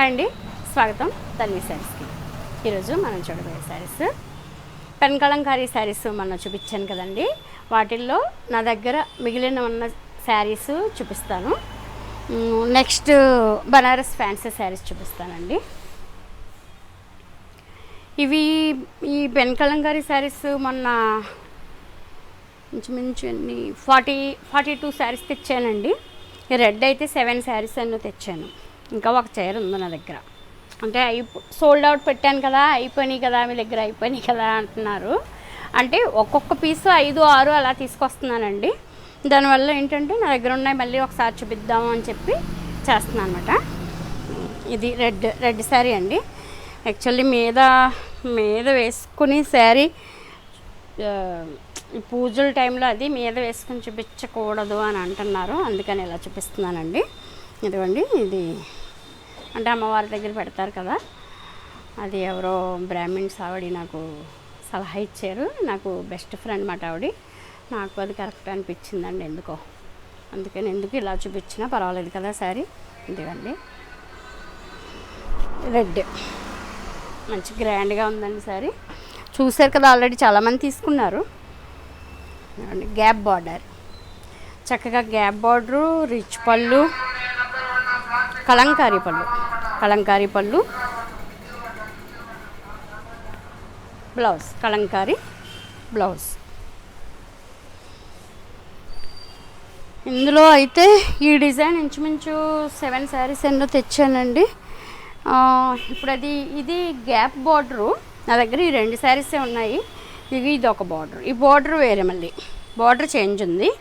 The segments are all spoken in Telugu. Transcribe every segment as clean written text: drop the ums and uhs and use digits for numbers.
హాయ్ అండి, స్వాగతం తన్వి శారీస్కి. ఈరోజు మనం చూడబోయే శారీస్ పెన్ కలంకారీ శారీస్ మనం చూపించాను కదండి. వాటిల్లో నా దగ్గర మిగిలిన ఉన్న శారీస్ చూపిస్తాను. నెక్స్ట్ బనారస్ ఫ్యాన్సీ శారీస్ చూపిస్తానండి. ఇవి ఈ పెన్ కలంకారీ శారీస్ మొన్న ఇంచుమించు 42 శారీస్ తెచ్చానండి. రెడ్ అయితే 7 శారీస్ అన్నీ తెచ్చాను. ఇంకా ఒక చీర ఉంది నా దగ్గర. అంటే సోల్డ్ అవుట్ పెట్టాను కదా, అయిపోయినాయి కదా, మీ దగ్గర అయిపోయినాయి కదా అంటున్నారు. అంటే ఒక్కొక్క పీసు 5, 6 అలా తీసుకొస్తున్నానండి. దానివల్ల ఏంటంటే నా దగ్గర ఉన్నాయి మళ్ళీ ఒకసారి చూపిద్దాము అని చెప్పి చేస్తున్నాను అనమాట. ఇది రెడ్ శారీ అండి. యాక్చువల్లీ మీద వేసుకుని శారీ ఈ పూజల టైంలో అది మీద వేసుకుని చూపించకూడదు అని అంటున్నారు. అందుకని ఇలా చూపిస్తున్నానండి. ఇదిగోండి, ఇది అంటే అమ్మవారి దగ్గర పెడతారు కదా, అది ఎవరో బ్రాహ్మిన్స్ ఆవిడ నాకు సలహా ఇచ్చారు. నాకు బెస్ట్ ఫ్రెండ్ మాట ఆవిడ. నాకు అది కరెక్ట్ అనిపించిందండి ఎందుకో. అందుకని ఎందుకు ఇలా చూపించినా పర్వాలేదు కదా శారీ. ఇదిగండి రెడ్, మంచి గ్రాండ్గా ఉందండి శారీ. చూసారు కదా, ఆల్రెడీ చాలామంది తీసుకున్నారు. గ్యాప్ బార్డర్, చక్కగా గ్యాప్ బార్డరు, రిచ్ పళ్ళు, కలంకారీ పళ్ళు, బ్లౌజ్ కలంకారీ బ్లౌజ్. ఇందులో అయితే ఈ డిజైన్ ఇంచుమించు 7 శారీస్ ఎన్నో తెచ్చానండి. ఇప్పుడు ఇది గ్యాప్ బార్డరు. నా దగ్గర ఈ 2 శారీసే ఉన్నాయి. ఇది ఒక బార్డర్. ఈ బార్డర్ వేరే, మళ్ళీ బార్డర్ చేంజ్ ఉంది.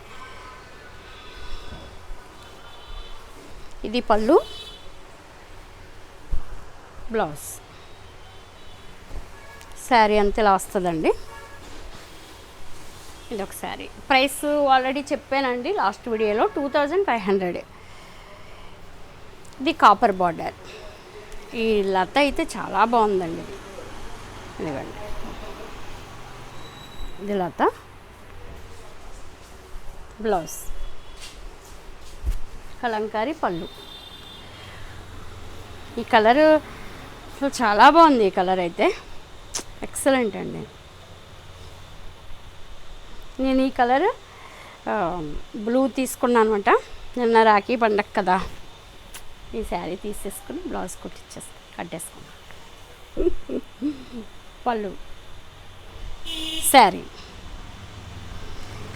ఇది పళ్ళు, బ్లౌజ్. శారీ అంతా ఇలా వస్తుందండి. ఇది ఒక శారీ. ప్రైస్ ఆల్రెడీ చెప్పానండి లాస్ట్ వీడియోలో, 2500. ఇది కాపర్ బార్డర్. ఈ లత అయితే చాలా బాగుందండి. ఇదిగోండి, ఇది లత, బ్లౌజ్, కలంకారీ పళ్ళు. ఈ కలరు అసలు చాలా బాగుంది. ఈ కలర్ అయితే ఎక్సలెంట్ అండి. నేను ఈ కలర్ బ్లూ తీసుకున్నాను అనమాట. నిన్న రాఖీ పండగ కదా, ఈ శారీ తీసేసుకుని బ్లౌజ్ కట్టేసుకున్నాను. పళ్ళు, శారీ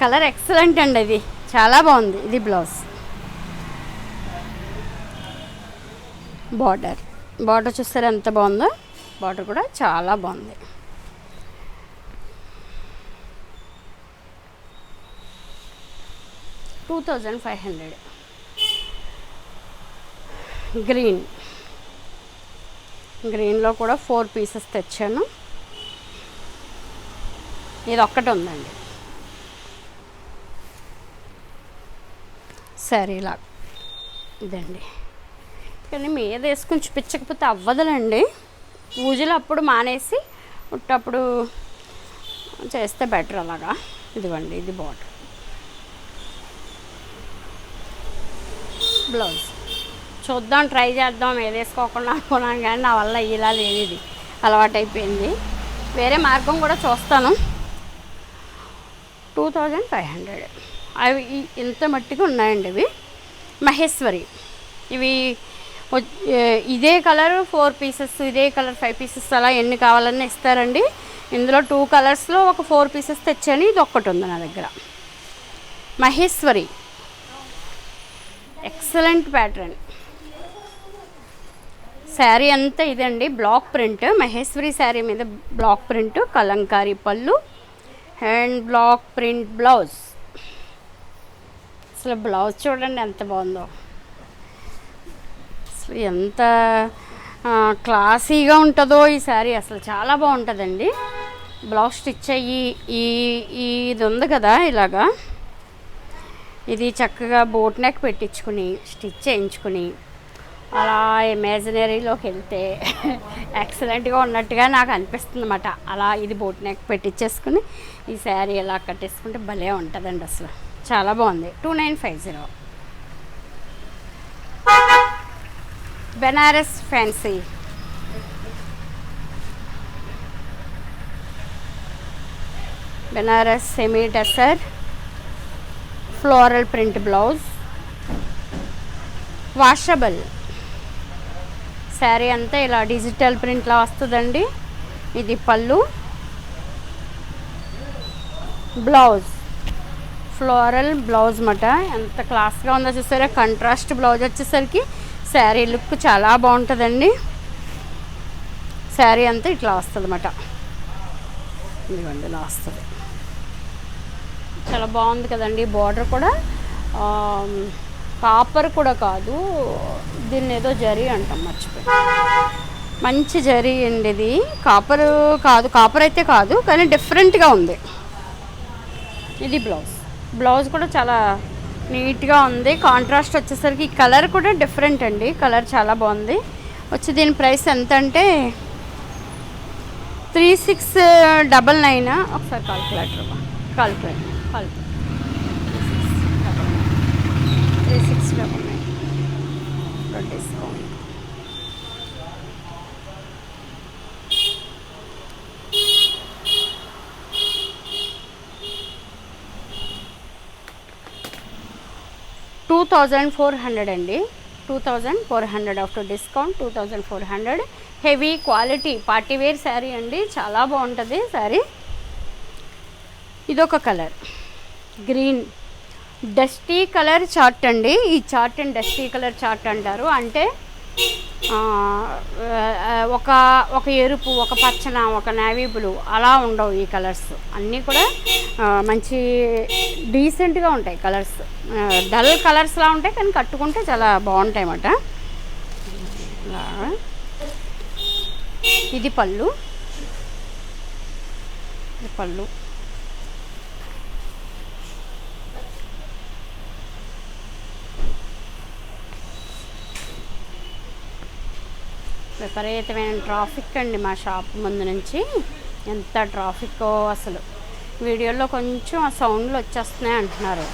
కలర్ ఎక్సలెంట్ అండి. అది చాలా బాగుంది. ఇది బ్లౌజ్. బార్డర్ చూస్తారా ఎంత బాగుందో. బార్డర్ కూడా చాలా బాగుంది. $2500. గ్రీన్లో కూడా 4 పీసెస్ తెచ్చాను. ఇది ఒక్కటి ఉందండి శారీలా. ఇదండి, కానీ మీద వేసుకుని చూపించకపోతే అవ్వదులండి. పూజలు అప్పుడు మానేసి ఉట్టప్పుడు చేస్తే బెటర్ అలాగా. ఇదిగోండి, ఇది బార్డర్, బ్లౌజ్. చూద్దాం, ట్రై చేద్దాం మీద వేసుకోకుండా అనుకున్నాను, కానీ నా వల్ల ఇలా లేదు. ఇది అలవాటైపోయింది. వేరే మార్గం కూడా చూస్తాను. 2500. అవి ఇంత మట్టిగా ఉన్నాయండి. ఇవి మహేశ్వరి. ఇవి ఇదే కలర్ 4 పీసెస్, ఇదే కలర్ 5 పీసెస్, అలా ఎన్ని కావాలన్నా ఇస్తారండి. ఇందులో 2 కలర్స్లో ఒక 4 పీసెస్ తెచ్చాను. ఇది ఒక్కటి ఉంది నా దగ్గర. Maheshwari excellent pattern. శారీ అంతా ఇదండి, బ్లాక్ ప్రింట్. మహేశ్వరి శారీ మీద బ్లాక్ ప్రింట్, కలంకారీ పళ్ళు అండ్ బ్లాక్ ప్రింట్ బ్లౌజ్. అసలు బ్లౌజ్ చూడండి ఎంత బాగుందో. అసలు ఎంత క్లాసీగా ఉంటుందో ఈ శారీ. అసలు చాలా బాగుంటుందండి. బ్లౌజ్ స్టిచ్ అయ్యి ఇది ఉంది కదా ఇలాగా, ఇది చక్కగా బోట్ నెక్ పెట్టించుకుని స్టిచ్ చేయించుకుని అలా ఇమాజినరీలోకి వెళ్తే ఎక్సలెంట్గా ఉన్నట్టుగా నాకు అనిపిస్తుంది అన్నమాట. అలా ఇది బోట్ నెక్ పెట్టించేసుకుని ఈ శారీ ఇలా కట్టేసుకుంటే భలే ఉంటుందండి. అసలు చాలా బాగుంది. 2950. Banaras fancy, Banaras semi tussar floral print blouse, washable sari అంతా ఇలా డిజిటల్ ప్రింట్లా వస్తుందండి. ఇది పళ్ళు, బ్లౌజ్ ఫ్లోరల్ బ్లౌజ్ మాట. ఎంత క్లాస్గా ఉందో చూసారా. కంట్రాస్ట్ బ్లౌజ్ వచ్చేసరికి శారీ లుక్ చాలా బాగుంటుందండి. శారీ అంతా ఇట్లా వస్తుంది అన్నమాట. ఇదిగోండి ఇలా వస్తుంది. చాలా బాగుంది కదండి. బార్డర్ కూడా కాపర్ కూడా కాదు, దీన్ని ఏదో జరీ అంటాం, మర్చిపోయి. మంచి జరీ అండి ఇది. కాపర్ కాదు, కాపర్ అయితే కాదు, కానీ డిఫరెంట్గా ఉంది. ఇది బ్లౌజ్. బ్లౌజ్ కూడా చాలా నీట్గా ఉంది. కాంట్రాస్ట్ వచ్చేసరికి కలర్ కూడా డిఫరెంట్ అండి. కలర్ చాలా బాగుంది. వచ్చి దీని ప్రైస్ ఎంత అంటే 3699. ఒకసారి కాల్కులేటర్ 3699 డిస్కౌంట్. $2400 అండి. 2400 after discount 2400. Heavy quality party wear sari అండి. చాలా బాగుంటుంది శారీ. ఇదొక colour green dusty colour chart అండి. ఈ chart and dusty colour chart అంటారు. అంటే ఒక ఎరుపు, ఒక పచ్చన, ఒక నేవీ బ్లూ అలా ఉండవు ఈ కలర్స్. అన్నీ కూడా మంచి డీసెంట్గా ఉంటాయి కలర్స్. డల్ కలర్స్లా ఉంటాయి, కానీ కట్టుకుంటే చాలా బాగుంటాయి అన్నమాట. ఇది పళ్ళు. విపరీతమైన ట్రాఫిక్ అండి మా షాప్ ముందు నుంచి. ఎంత ట్రాఫిక్కో అసలు. వీడియోలో కొంచెం ఆ సౌండ్లు వచ్చేస్తున్నాయి అంటున్నారు.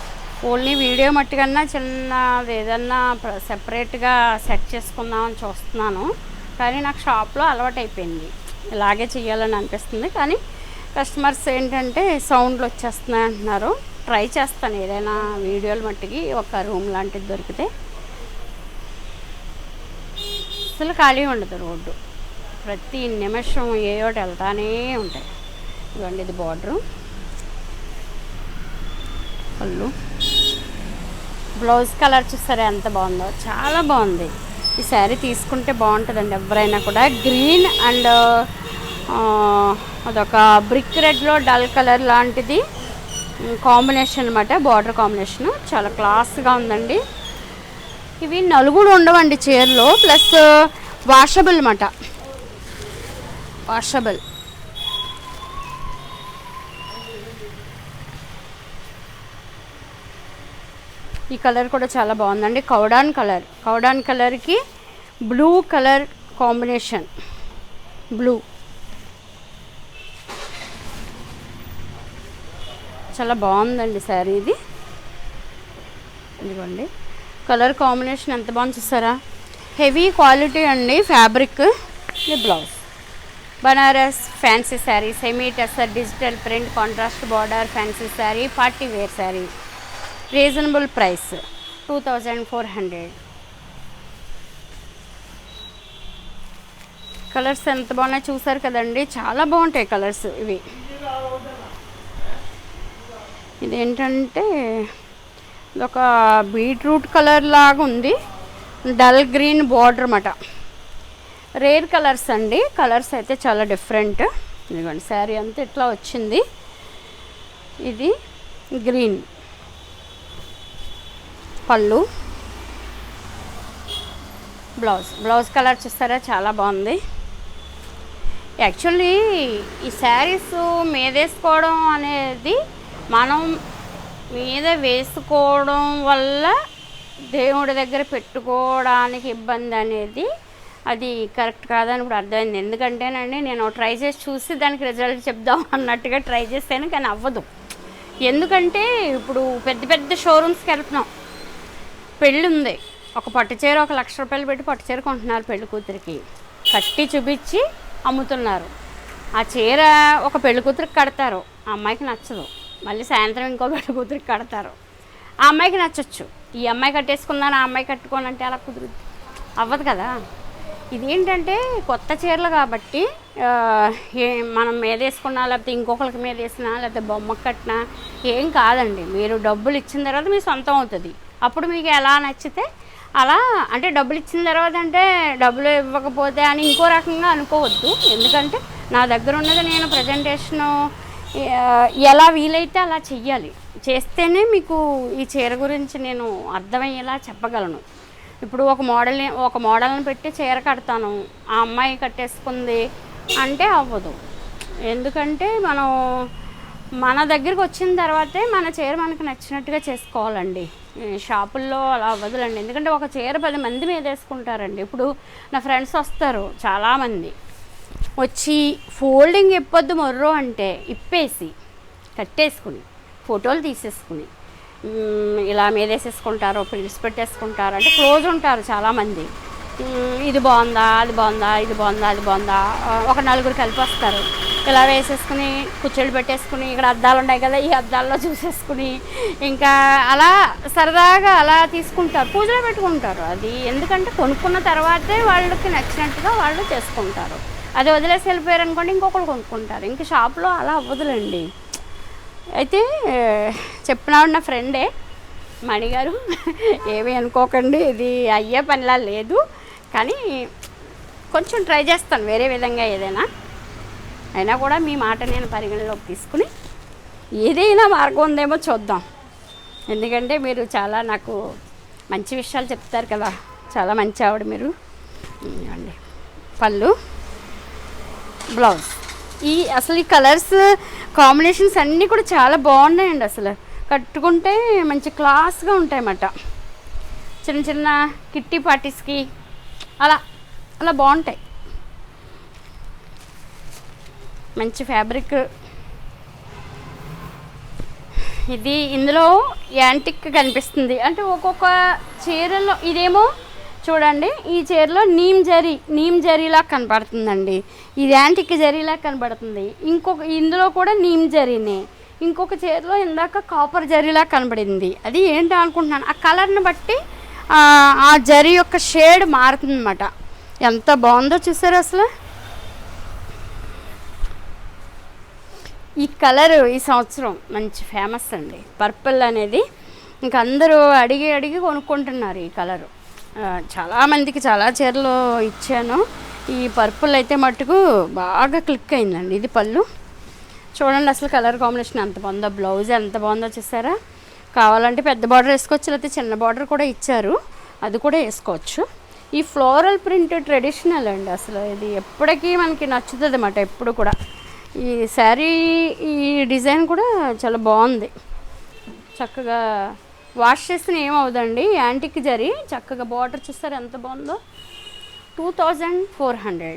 ఓన్లీ వీడియో మట్టుకన్నా చిన్నది ఏదన్నా సెపరేట్గా సెట్ చేసుకుందామని చూస్తున్నాను. కానీ నాకు షాప్లో అలవాటు అయిపోయింది, ఇలాగే చేయాలని అనిపిస్తుంది. కానీ కస్టమర్స్ ఏంటంటే సౌండ్లు వచ్చేస్తున్నాయి అంటున్నారు. ట్రై చేస్తాను ఏదైనా వీడియోలు మట్టుకి ఒక రూమ్ లాంటిది దొరికితే. అసలు ఖాళీ ఉండదు రోడ్డు. ప్రతి నిమిషం ఏ ఒకటి వెళ్తానే ఉంటాయి. ఇవ్వండి ఇది బార్డరు, పళ్ళు, బ్లౌజ్ కలర్ చూస్తారా ఎంత బాగుందో. చాలా బాగుంది. ఈ శారీ తీసుకుంటే బాగుంటుందండి ఎవరైనా కూడా. గ్రీన్ అండ్ అదొక బ్రిక్ రెడ్లో డల్ కలర్ లాంటిది కాంబినేషన్ అనమాట. బార్డర్ కాంబినేషను చాలా క్లాస్గా ఉందండి. ఇవి నలుగురు ఉండవండి చీరలో. ప్లస్ వాషబుల్ అన్నమాట. వాషబుల్. ఈ కలర్ కూడా చాలా బాగుందండి. కౌడాన్ కలర్కి బ్లూ కలర్ కాంబినేషన్. బ్లూ చాలా బాగుందండి శారీ ఇది. ఇదిగోండి కలర్ కాంబినేషన్ ఎంత బాగుంది చూసారా. హెవీ క్వాలిటీ అండి ఫ్యాబ్రిక్. ఇది blouse. Banaras fancy sari, semi tussar digital print, contrast border fancy sari, party wear sari. Reasonable price 2400. Colours ఎంత బాగున్నాయి చూసారు కదండి. చాలా బాగుంటాయి కలర్స్ ఇవి. ఇదేంటంటే ఒక బీట్రూట్ కలర్ లాగా ఉంది. డల్ గ్రీన్ బార్డర్ అన్నమాట. రేర్ కలర్స్ అండి. కలర్స్ అయితే చాలా డిఫరెంట్. ఇదిగోండి శారీ అంతా ఇట్లా వచ్చింది. ఇది గ్రీన్, పళ్ళు, బ్లౌజ్ కలర్ చూస్తారా చాలా బాగుంది. యాక్చువల్లీ ఈ శారీస్ మీద వేసుకోవడం అనేది మనం మీద వేసుకోవడం వల్ల దేవుడి దగ్గర పెట్టుకోవడానికి ఇబ్బంది అనేది అది కరెక్ట్ కాదని ఇప్పుడు అర్థమైంది. ఎందుకంటేనండి నేను ట్రై చేసి చూసి దానికి రిజల్ట్ చెప్దాం అన్నట్టుగా ట్రై చేస్తాను, కానీ అవ్వదు. ఎందుకంటే ఇప్పుడు పెద్ద పెద్ద షోరూమ్స్కి వెళ్తున్నాం, పెళ్ళి ఉంది, ఒక పట్టు చీర 1,00,000 పెట్టి పట్టు చీర కొంటున్నారు పెళ్లి కూతురికి, కట్టి చూపించి అమ్ముతున్నారు. ఆ చీర ఒక పెళ్లి కూతురికి కడతారు, ఆ అమ్మాయికి నచ్చదు, మళ్ళీ సాయంత్రం ఇంకో పెళ్లి కూతురికి కడతారు, ఆ అమ్మాయికి నచ్చచ్చు. ఈ అమ్మాయి కట్టేసుకుందాను ఆ అమ్మాయి కట్టుకోనంటే అలా కుదురుద్ది, అవ్వదు కదా. ఇదేంటంటే కొత్త చీరలు కాబట్టి మనం మీద వేసుకున్నా లేకపోతే ఇంకొకరికి మీద వేసినా లేకపోతే బొమ్మకు కట్టినా ఏం కాదండి. మీరు డబ్బులు ఇచ్చిన తర్వాత మీ సొంతం అవుతుంది. అప్పుడు మీకు ఎలా నచ్చితే అలా, అంటే డబ్బులు ఇచ్చిన తర్వాత అంటే డబ్బులు ఇవ్వకపోతే అని ఇంకో రకంగా అనుకోవద్దు. ఎందుకంటే నా దగ్గర ఉన్నది నేను ప్రజెంటేషను ఎలా వీలైతే అలా చెయ్యాలి, చేస్తేనే మీకు ఈ చీర గురించి నేను అర్థమయ్యేలా చెప్పగలను. ఇప్పుడు ఒక మోడల్ని పెట్టి చీర కడతాను, ఆ అమ్మాయి కట్టేసుకుంది అంటే అవ్వదు. ఎందుకంటే మన దగ్గరికి వచ్చిన తర్వాతే మన చీర మనకు నచ్చినట్టుగా చేసుకోవాలండి. షాపుల్లో అలా అవ్వదులండి. ఎందుకంటే ఒక చీర 10 మంది మీద వేసుకుంటారండి. ఇప్పుడు నా ఫ్రెండ్స్ వస్తారు చాలామంది, వచ్చి ఫోల్డింగ్ ఇప్పొద్దు మొర్రో అంటే ఇప్పేసి కట్టేసుకుని ఫోటోలు తీసేసుకుని ఇలా మీద వేసేసుకుంటారు, ప్రిల్స్ పెట్టేసుకుంటారు. అంటే క్లోజ్ ఉంటారు చాలామంది. ఇది బాగుందా, అది బాగుందా, ఇది బాగుందా, అది బాగుందా, ఒక 4 కలిపి వస్తారు. ఇలా వేసేసుకుని కుర్చీలు పెట్టేసుకుని ఇక్కడ అద్దాలు ఉన్నాయి కదా, ఈ అద్దాల్లో చూసేసుకుని ఇంకా అలా సరదాగా అలా తీసుకుంటారు, పూజలో పెట్టుకుంటారు. అది ఎందుకంటే కొనుక్కున్న తర్వాతే వాళ్ళకి నచ్చినట్టుగా వాళ్ళు చేసుకుంటారు. అది వదిలేసి వెళ్ళిపోయారు అనుకోండి, ఇంకొకరు కొనుక్కుంటారు. ఇంక షాప్లో అలా అవ్వదులండి. అయితే చెప్పినాడు నా ఫ్రెండే మణిగారు, ఏమీ అనుకోకండి, ఇది అయ్యే పనిలా లేదు, కానీ కొంచెం ట్రై చేస్తాను వేరే విధంగా ఏదైనా. అయినా కూడా మీ మాట నేను పరిగణలోకి తీసుకుని ఏదైనా మార్గం ఉందేమో చూద్దాం. ఎందుకంటే మీరు చాలా నాకు మంచి విషయాలు చెప్తారు కదా, చాలా మంచి ఆవిడ మీరు. అండి పళ్ళు, బ్లౌజ్, అసలు ఈ కలర్స్ కాంబినేషన్స్ అన్నీ కూడా చాలా బాగున్నాయండి. అసలు కట్టుకుంటే మంచి క్లాస్గా ఉంటాయన్నమాట. చిన్న చిన్న కిట్టి పార్టీస్కి అలా అలా బాగుంటాయి. మంచి ఫ్యాబ్రిక్ ఇది. ఇందులో యాంటిక్ కనిపిస్తుంది, అంటే ఒక్కొక్క చీరలో ఇదేమో చూడండి, ఈ చీరలో నీమ్ జరీలా కనపడుతుందండి, ఇది యాంటిక్ జరీలా కనబడుతుంది. ఇందులో కూడా నీమ్ జరీనే. ఇంకొక చీరలో ఇందాక కాపర్ జరీలా కనబడింది. అది ఏంటి అనుకుంటున్నాను, ఆ కలర్ని బట్టి ఆ జరీ యొక్క షేడ్ మారుతుంది అన్నమాట. ఎంత బాగుందో చూసారు అసలు. ఈ కలర్ ఈ సంవత్సరం మంచి ఫేమస్ అండి, పర్పుల్ అనేది. ఇంక అందరూ అడిగి కొనుక్కుంటున్నారు ఈ కలరు. చాలామందికి చాలా చీరలు ఇచ్చాను. ఈ పర్పుల్ అయితే మట్టుకు బాగా క్లిక్ అయిందండి. ఇది పళ్ళు చూడండి, అసలు కలర్ కాంబినేషన్ ఎంత బాగుందో, బ్లౌజ్ ఎంత బాగుందో చూసారా. కావాలంటే పెద్ద బార్డర్ వేసుకోవచ్చు, లేకపోతే చిన్న బార్డర్ కూడా ఇచ్చారు, అది కూడా వేసుకోవచ్చు. ఈ ఫ్లోరల్ ప్రింట్ ట్రెడిషనల్ అండి, అసలు ఇది ఎప్పటికీ మనకి నచ్చుతుంది అన్నమాట. ఎప్పుడు కూడా ఈ శారీ ఈ డిజైన్ కూడా చాలా బాగుంది. చక్కగా వాష్ చేసిన ఏమవుదండి, యాంటిక్ జరీ. చక్కగా బార్డర్ చూస్తారు ఎంత బాగుందో. 2400.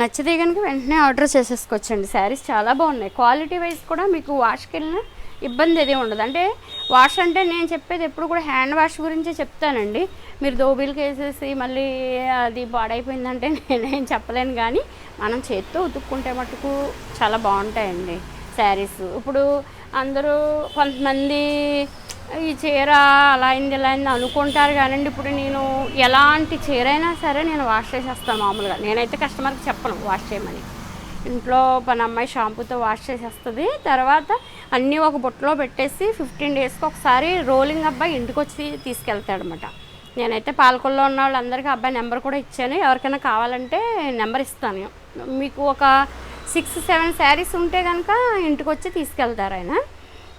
నచ్చితే కనుక వెంటనే ఆర్డర్ చేసేసుకోవచ్చండి. శారీస్ చాలా బాగున్నాయి. క్వాలిటీ వైజ్ కూడా మీకు వాష్కి వెళ్ళిన ఇబ్బంది ఏది ఉండదు. అంటే వాష్ అంటే నేను చెప్పేది ఎప్పుడు కూడా హ్యాండ్ వాష్ గురించే చెప్తానండి. మీరు దోబీలకి వేసేసి మళ్ళీ అది పాడైపోయిందంటే నేనేం చెప్పలేను, కానీ మనం చేత్తో ఉతుక్కుంటే మటుకు చాలా బాగుంటాయండి శారీస్. ఇప్పుడు అందరూ కొంతమంది ఈ చీర అలా అయింది ఇలా అయింది అనుకుంటారు కానండి, ఇప్పుడు నేను ఎలాంటి చీర అయినా సరే నేను వాష్ చేసేస్తాను మామూలుగా. నేనైతే కస్టమర్కి చెప్పను వాష్ చేయమని. ఇంట్లో పని అమ్మాయి షాంపూతో వాష్ చేసేస్తుంది. తర్వాత అన్నీ ఒక బుట్టలో పెట్టేసి 15 డేస్కి ఒకసారి రోలింగ్ అబ్బాయి ఇంటికి వచ్చి తీసుకెళ్తాడనమాట. నేనైతే పాలకొల్లో ఉన్న వాళ్ళందరికీ అబ్బాయి నెంబర్ కూడా ఇచ్చాను. ఎవరికైనా కావాలంటే నెంబర్ ఇస్తాను. మీకు ఒక 6-7 శారీస్ ఉంటే కనుక ఇంటికి వచ్చి తీసుకెళ్తారు ఆయన.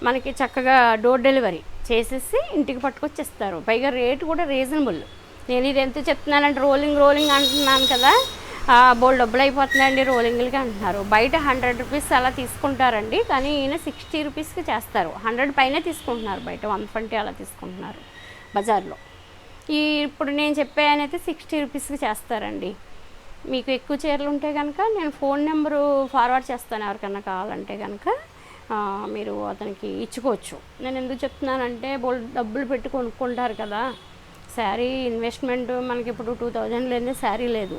మనకి చక్కగా డోర్ డెలివరీ చేసేసి ఇంటికి పట్టుకొచ్చేస్తారు. పైగా రేటు కూడా రీజనబుల్. నేను ఇది ఎంత చెప్తున్నానంటే రోలింగ్ అంటున్నాను కదా, బోల్ డబ్బులు అయిపోతున్నాయండి రోలింగ్లకి అంటున్నారు. బయట 100 రూపీస్ అలా తీసుకుంటారండి, కానీ ఈయన 60 రూపీస్కి చేస్తారు. 100 పైనే తీసుకుంటున్నారు, బయట 120 అలా తీసుకుంటున్నారు బజార్లో. ఇప్పుడు నేను చెప్పానైతే 60 రూపీస్కి చేస్తారండి. మీకు ఎక్కువ చీరలు ఉంటే కనుక నేను ఫోన్ నెంబరు ఫార్వర్డ్ చేస్తాను, ఎవరికన్నా కావాలంటే కనుక మీరు అతనికి ఇచ్చుకోవచ్చు. నేను ఎందుకు చెప్తున్నానంటే డబ్బులు పెట్టి కొనుక్కుంటారు కదా, శారీ ఇన్వెస్ట్మెంట్ మనకి ఇప్పుడు 2000 లేని శారీ లేదు.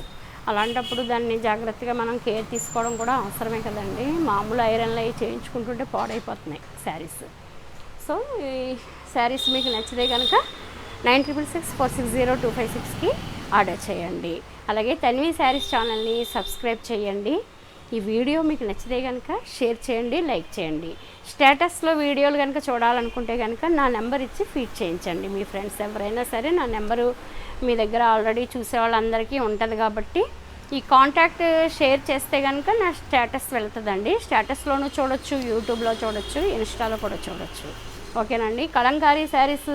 అలాంటప్పుడు దాన్ని జాగ్రత్తగా మనం కేర్ తీసుకోవడం కూడా అవసరమే కదండి. మామూలు ఐరన్లు అవి చేయించుకుంటుంటే పాడైపోతున్నాయి శారీస్. సో ఈ శారీస్ మీకు నచ్చితే కనుక 9664602556కి ఆర్డర్ చేయండి. అలాగే తన్వి శారీస్ ఛానల్ని సబ్స్క్రైబ్ చేయండి. ఈ వీడియో మీకు నచ్చితే కనుక షేర్ చేయండి, లైక్ చేయండి. స్టేటస్లో వీడియోలు కనుక చూడాలనుకుంటే కనుక నా నెంబర్ ఇచ్చి ఫీడ్ చేయించండి. మీ ఫ్రెండ్స్ ఎవరైనా సరే నా నెంబరు మీ దగ్గర ఆల్రెడీ చూసే వాళ్ళందరికీ ఉంటుంది కాబట్టి ఈ కాంటాక్ట్ షేర్ చేస్తే కనుక నా స్టేటస్ వెళ్తుందండి. స్టేటస్లోనూ చూడొచ్చు, యూట్యూబ్లో చూడొచ్చు, ఇన్స్టాలో కూడా చూడొచ్చు. ఓకేనండి. కలంకారీ శారీస్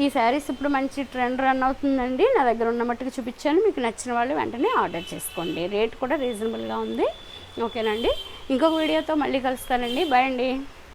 ఈ శారీస్ ఇప్పుడు మంచి ట్రెండ్ రన్ అవుతుందండి. నా దగ్గర ఉన్న మట్టుకు చూపించాను. మీకు నచ్చిన వాళ్ళు వెంటనే ఆర్డర్ చేసుకోండి. రేట్ కూడా రీజనబుల్గా ఉంది. ఓకేనండి. ఇంకొక వీడియోతో మళ్ళీ కలుస్తానండి. బాయ్ అండి.